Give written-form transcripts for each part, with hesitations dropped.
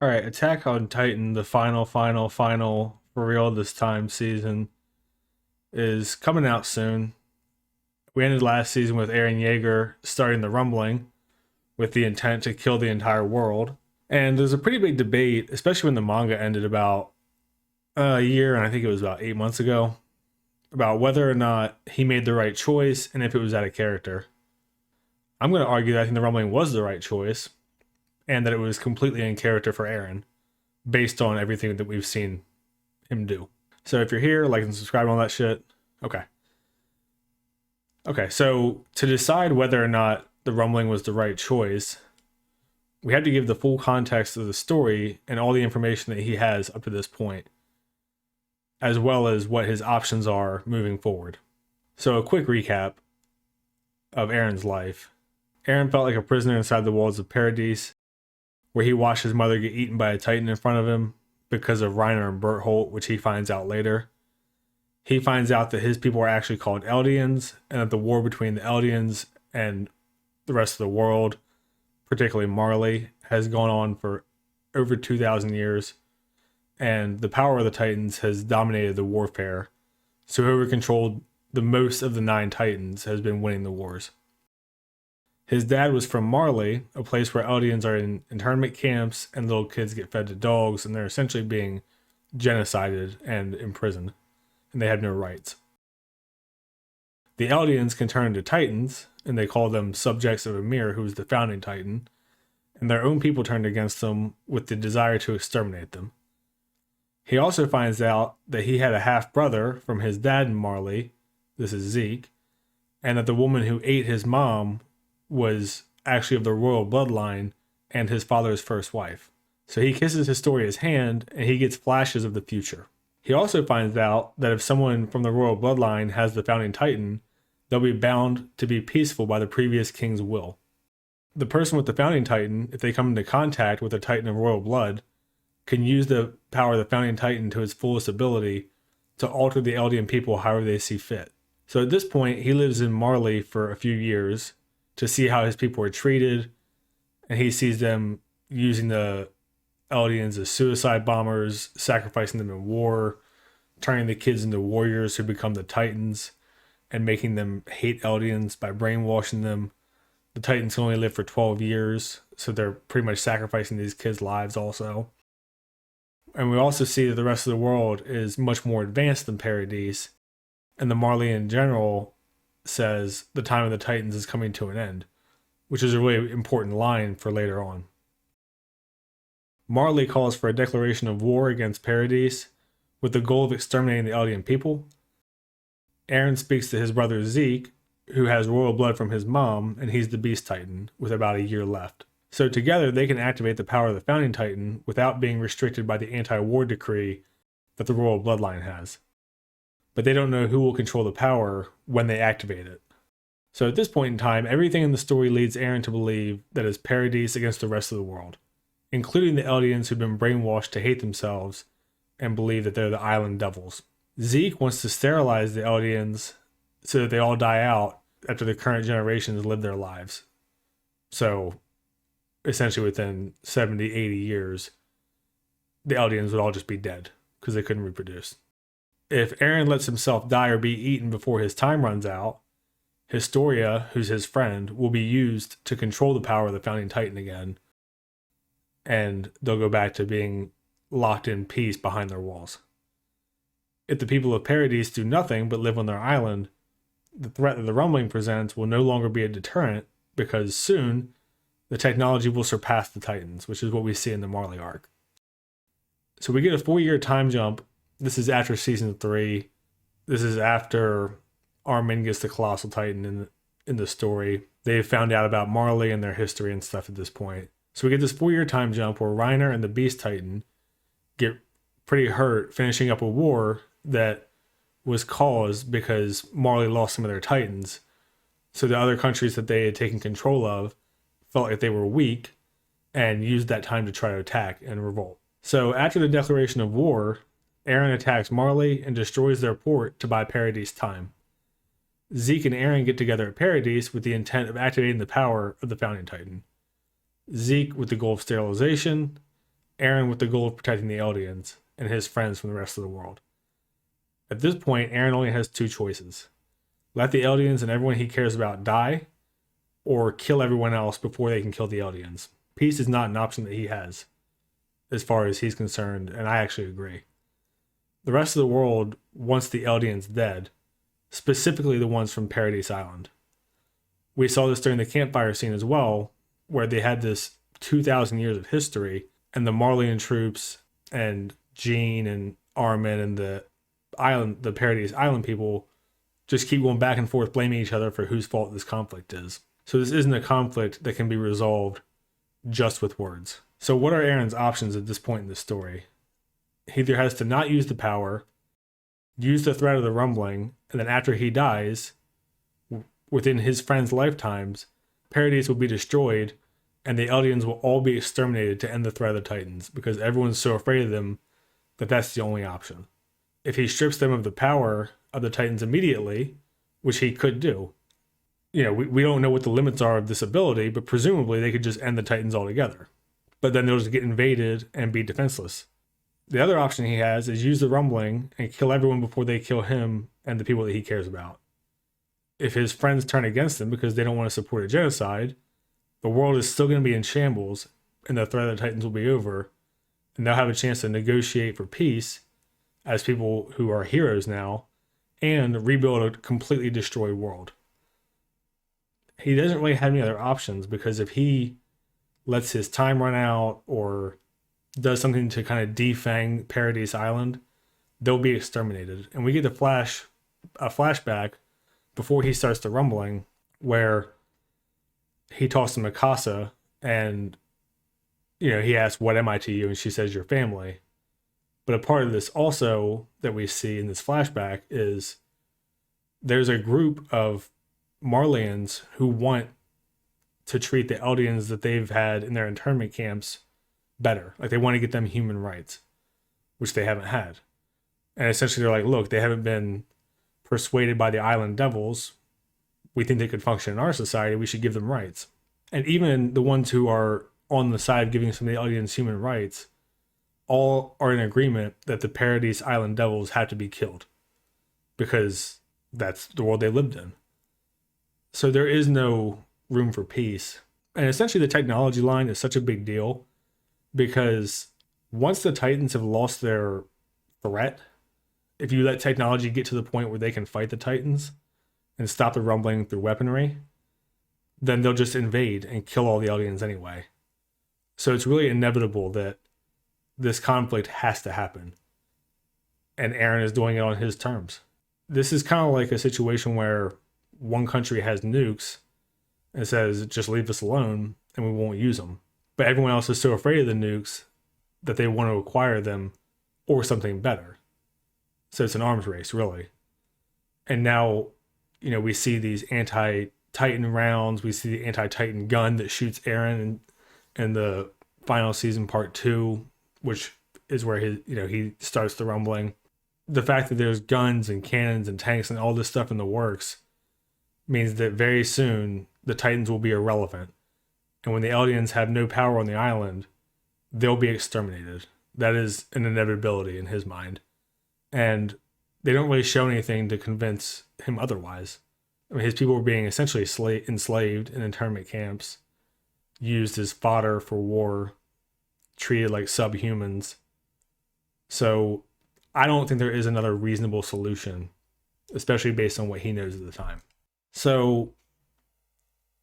All right, Attack on Titan, the final for real this time season is coming out soon. We ended last season with Eren Yeager starting the rumbling with the intent to kill the entire world. And there's a pretty big debate, especially when the manga ended about a year, and I think it was about 8 months ago, about whether or not he made the right choice and if it was out of character. I'm going to argue that I think the rumbling was the right choice and that it was completely in character for Eren based on everything that we've seen him do. So if you're here, like and subscribe and all that shit. Okay. Okay, so to decide whether or not the rumbling was the right choice, we have to give the full context of the story and all the information that he has up to this point, as well as what his options are moving forward. So a quick recap of Eren's life. Eren felt like a prisoner inside the walls of Paradise, where he watched his mother get eaten by a titan in front of him because of Reiner and Bertholdt, which he finds out later. He finds out that his people are actually called Eldians, and that the war between the Eldians and the rest of the world, particularly Marley, has gone on for over 2,000 years, and the power of the Titans has dominated the warfare. So whoever controlled the most of the 9 Titans has been winning the wars. His dad was from Marley, a place where Eldians are in internment camps and little kids get fed to dogs, and they're essentially being genocided and imprisoned, and they have no rights. The Eldians can turn into Titans, and they call them subjects of Ymir, who is the founding Titan, and their own people turned against them with the desire to exterminate them. He also finds out that he had a half-brother from his dad in Marley, this is Zeke, and that the woman who ate his mom was actually of the royal bloodline and his father's first wife. So he kisses Historia's hand, and he gets flashes of the future. He also finds out that if someone from the royal bloodline has the founding Titan, they'll be bound to be peaceful by the previous king's will. The person with the founding Titan, if they come into contact with a Titan of royal blood, can use the power of the founding Titan to its fullest ability to alter the Eldian people however they see fit. So at this point, he lives in Marley for a few years to see how his people are treated, and he sees them using the Eldians as suicide bombers, sacrificing them in war, turning the kids into warriors who become the Titans, and making them hate Eldians by brainwashing them. The Titans can only live for 12 years, so they're pretty much sacrificing these kids' lives also. And we also see that the rest of the world is much more advanced than Paradise, and the Marley in general says the time of the Titans is coming to an end, which is a really important line for later on. Marley calls for a declaration of war against Paradise with the goal of exterminating the Eldian people. Eren speaks to his brother Zeke, who has royal blood from his mom, and he's the Beast Titan, with about a year left. So together they can activate the power of the Founding Titan without being restricted by the anti-war decree that the royal bloodline has. But they don't know who will control the power when they activate it. So at this point in time, everything in the story leads Eren to believe that it's Paradise against the rest of the world, including the Eldians who've been brainwashed to hate themselves and believe that they're the island devils. Zeke wants to sterilize the Eldians so that they all die out after the current generations live their lives. So essentially within 70, 80 years, the Eldians would all just be dead because they couldn't reproduce. If Eren lets himself die or be eaten before his time runs out, Historia, who's his friend, will be used to control the power of the Founding Titan again, and they'll go back to being locked in peace behind their walls. If the people of Paradise do nothing but live on their island, the threat that the rumbling presents will no longer be a deterrent, because soon the technology will surpass the Titans, which is what we see in the Marley arc. So we get a 4-year time jump. This is after season 3. This is after Armin gets the Colossal Titan in the story. They've found out about Marley and their history and stuff at this point. So we get this 4-year time jump where Reiner and the Beast Titan get pretty hurt finishing up a war that was caused because Marley lost some of their Titans. So the other countries that they had taken control of felt like they were weak and used that time to try to attack and revolt. So after the declaration of war, Eren attacks Marley and destroys their port to buy Paradise time. Zeke and Eren get together at Paradise with the intent of activating the power of the Founding Titan. Zeke with the goal of sterilization, Eren with the goal of protecting the Eldians and his friends from the rest of the world. At this point, Eren only has two choices: let the Eldians and everyone he cares about die, or kill everyone else before they can kill the Eldians. Peace is not an option that he has, as far as he's concerned, and I actually agree. The rest of the world wants the Eldians dead, specifically the ones from Paradise Island. We saw this during the campfire scene as well, where they had this 2,000 years of history, and the Marleyan troops and Jean and Armin and the Paradise Island people just keep going back and forth blaming each other for whose fault this conflict is. So this isn't a conflict that can be resolved just with words. So what are Eren's options at this point in the story? He either has to not use the power, use the threat of the rumbling, and then after he dies, within his friends' lifetimes, Paradise will be destroyed, and the Eldians will all be exterminated to end the threat of the Titans, because everyone's so afraid of them that that's the only option. If he strips them of the power of the Titans immediately, which he could do, we don't know what the limits are of this ability, but presumably they could just end the Titans altogether. But then they'll just get invaded and be defenseless. The other option he has is use the rumbling and kill everyone before they kill him and the people that he cares about. If his friends turn against him because they don't want to support a genocide, the world is still going to be in shambles and the threat of the Titans will be over, and they'll have a chance to negotiate for peace as people who are heroes now and rebuild a completely destroyed world. He doesn't really have any other options, because if he lets his time run out or does something to kind of defang Paradise Island, they'll be exterminated. And we get a flashback before he starts the rumbling, where he talks to Mikasa and he asks, "What am I to you?" and she says, "Your family." But a part of this also that we see in this flashback is there's a group of Marleyans who want to treat the Eldians that they've had in their internment camps better. Like, they want to get them human rights, which they haven't had. And essentially they're like, look, they haven't been persuaded by the island devils. We think they could function in our society. We should give them rights. And even the ones who are on the side of giving some of the Eldians human rights all are in agreement that the Paradise Island devils have to be killed, because that's the world they lived in. So there is no room for peace. And essentially the technology line is such a big deal, because once the Titans have lost their threat, if you let technology get to the point where they can fight the Titans and stop the rumbling through weaponry, then they'll just invade and kill all the Eldians anyway. So it's really inevitable that this conflict has to happen. And Eren is doing it on his terms. This is kind of like a situation where one country has nukes and says, just leave us alone and we won't use them. But everyone else is so afraid of the nukes that they want to acquire them or something better. So it's an arms race, really. And now, we see these anti-Titan rounds. We see the anti-Titan gun that shoots Eren in the final season part 2, which is where he starts the rumbling. The fact that there's guns and cannons and tanks and all this stuff in the works means that very soon the Titans will be irrelevant. And when the Eldians have no power on the island, they'll be exterminated. That is an inevitability in his mind. And they don't really show anything to convince him otherwise. I mean, his people were being essentially enslaved in internment camps, used as fodder for war, treated like subhumans. So I don't think there is another reasonable solution, especially based on what he knows at the time. So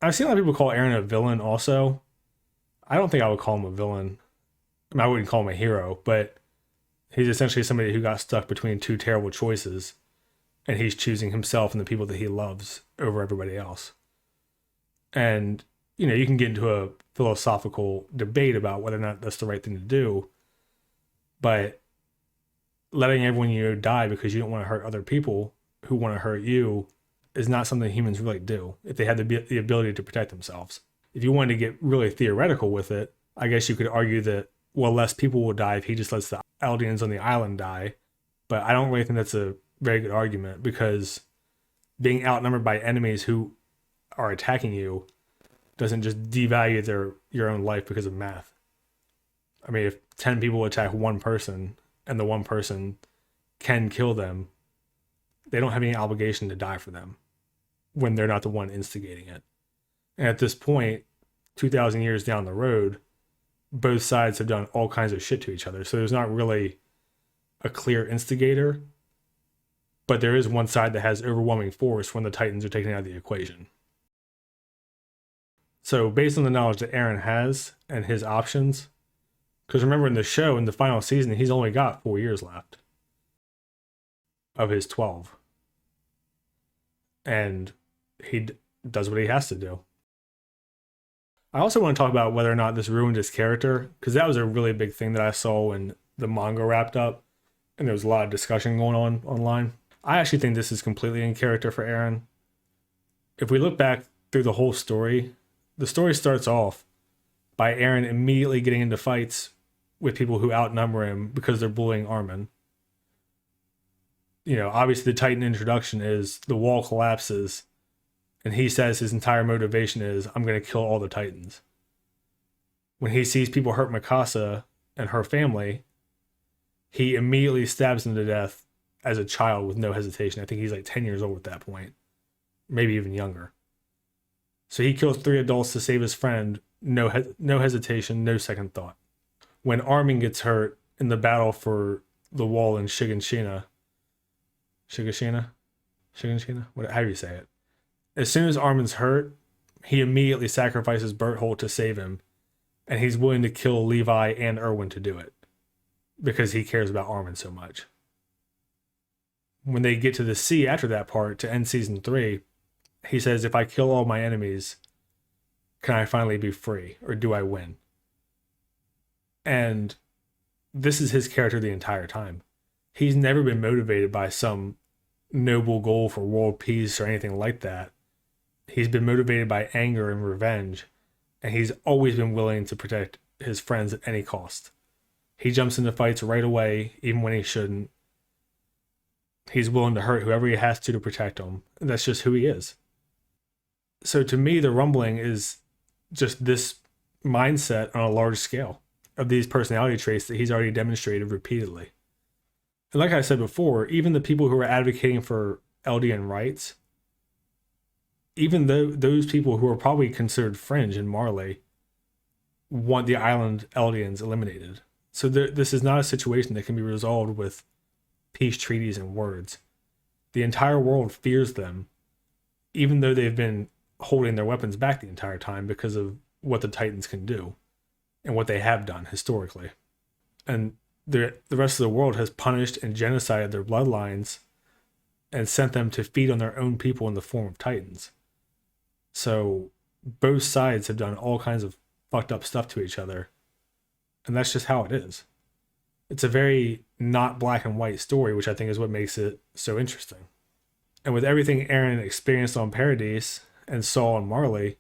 I've seen a lot of people call Eren a villain also. I don't think I would call him a villain. I wouldn't call him a hero, but he's essentially somebody who got stuck between two terrible choices, and he's choosing himself and the people that he loves over everybody else. And, you can get into a philosophical debate about whether or not that's the right thing to do, but letting everyone die because you don't want to hurt other people who want to hurt you is not something humans really do if they had the ability to protect themselves. If you wanted to get really theoretical with it, I guess you could argue that, well, less people will die if he just lets the Eldians on the island die. But I don't really think that's a very good argument, because being outnumbered by enemies who are attacking you doesn't just devalue your own life because of math. I mean, if 10 people attack one person and the one person can kill them, they don't have any obligation to die for them when they're not the one instigating it. And at this point, 2,000 years down the road, both sides have done all kinds of shit to each other. So there's not really a clear instigator, but there is one side that has overwhelming force when the Titans are taken out of the equation. So based on the knowledge that Eren has and his options, because remember in the show, in the final season, he's only got 4 years left of his 12. And he does what he has to do. I also want to talk about whether or not this ruined his character, because that was a really big thing that I saw when the manga wrapped up, and there was a lot of discussion going on online. I actually think this is completely in character for Eren. If we look back through the whole story, the story starts off by Eren immediately getting into fights with people who outnumber him because they're bullying Armin. You know, obviously the Titan introduction is the wall collapses, and he says his entire motivation is, I'm going to kill all the Titans. When he sees people hurt Mikasa and her family, he immediately stabs them to death as a child with no hesitation. I think he's like 10 years old at that point, maybe even younger. So he kills 3 adults to save his friend, no hesitation, no second thought. When Armin gets hurt in the battle for the wall in Shigashina, how do you say it? As soon as Armin's hurt, he immediately sacrifices Berthold to save him, and he's willing to kill Levi and Erwin to do it because he cares about Armin so much. When they get to the sea after that part to end season 3, he says, if I kill all my enemies, can I finally be free, or do I win? And this is his character the entire time. He's never been motivated by some noble goal for world peace or anything like that. He's been motivated by anger and revenge, and he's always been willing to protect his friends at any cost. He jumps into fights right away, even when he shouldn't. He's willing to hurt whoever he has to protect them. And that's just who he is. So to me, the rumbling is just this mindset on a large scale of these personality traits that he's already demonstrated repeatedly. And like I said before, even the people who are advocating for Eldian rights, even though those people who are probably considered fringe in Marley want the island Eldians eliminated. So this is not a situation that can be resolved with peace treaties and words. The entire world fears them, even though they've been holding their weapons back the entire time because of what the Titans can do and what they have done historically. And the rest of the world has punished and genocided their bloodlines and sent them to feed on their own people in the form of Titans. So both sides have done all kinds of fucked up stuff to each other. And that's just how it is. It's a very not black and white story, which I think is what makes it so interesting. And with everything Eren experienced on Paradise and saw on Marley,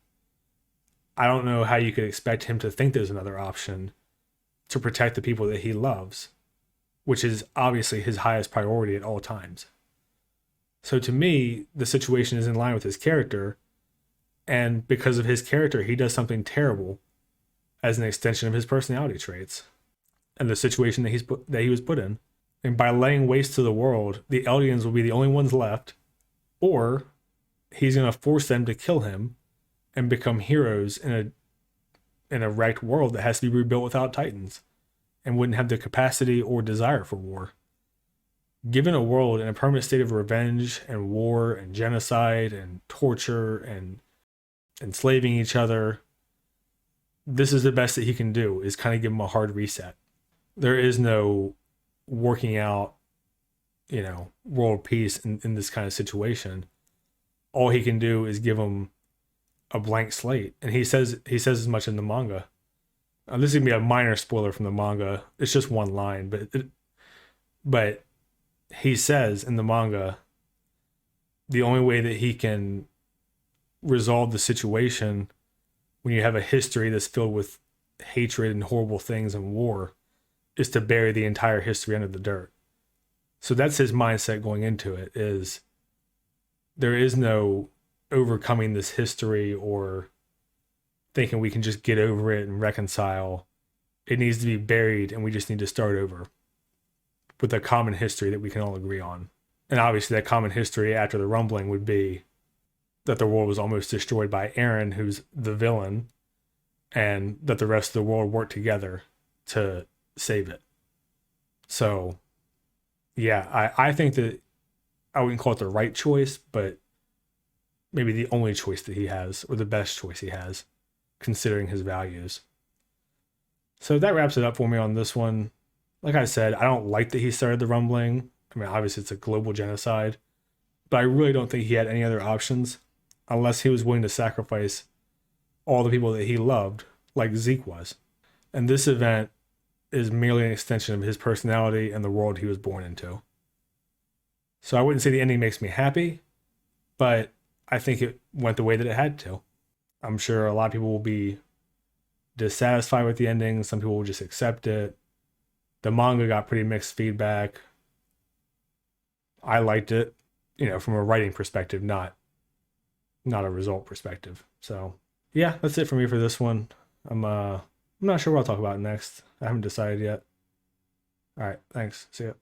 I don't know how you could expect him to think there's another option to protect the people that he loves, which is obviously his highest priority at all times. So to me, the situation is in line with his character, and because of his character, he does something terrible as an extension of his personality traits and the situation that he was put in. And by laying waste to the world, the Eldians will be the only ones left, or he's going to force them to kill him and become heroes in a wrecked world that has to be rebuilt without Titans and wouldn't have the capacity or desire for war. Given a world in a permanent state of revenge and war and genocide and torture and enslaving each other, this is the best that he can do, is kind of give him a hard reset. There is no working out, world peace in this kind of situation. All he can do is give him a blank slate. And he says as much in the manga. This is going to be a minor spoiler from the manga. It's just one line, but he says in the manga, the only way that he can resolve the situation when you have a history that's filled with hatred and horrible things and war is to bury the entire history under the dirt. So that's his mindset going into it, is there is no overcoming this history or thinking we can just get over it and reconcile. it needs to be buried and we just need to start over with a common history that we can all agree on. And obviously, that common history after the rumbling would be that the world was almost destroyed by Eren, who's the villain, and that the rest of the world worked together to save it. So, yeah, I think that I wouldn't call it the right choice, but maybe the only choice that he has, or the best choice he has, considering his values. So that wraps it up for me on this one. Like I said, I don't like that he started the rumbling. I mean, obviously, it's a global genocide, but I really don't think he had any other options unless he was willing to sacrifice all the people that he loved, like Zeke was. And this event is merely an extension of his personality and the world he was born into. So I wouldn't say the ending makes me happy, but I think it went the way that it had to. I'm sure a lot of people will be dissatisfied with the ending. Some people will just accept it. The manga got pretty mixed feedback. I liked it, from a writing perspective, not a result perspective. So yeah, that's it for me for this one. I'm not sure what I'll talk about next. I haven't decided yet. All right, thanks. See ya.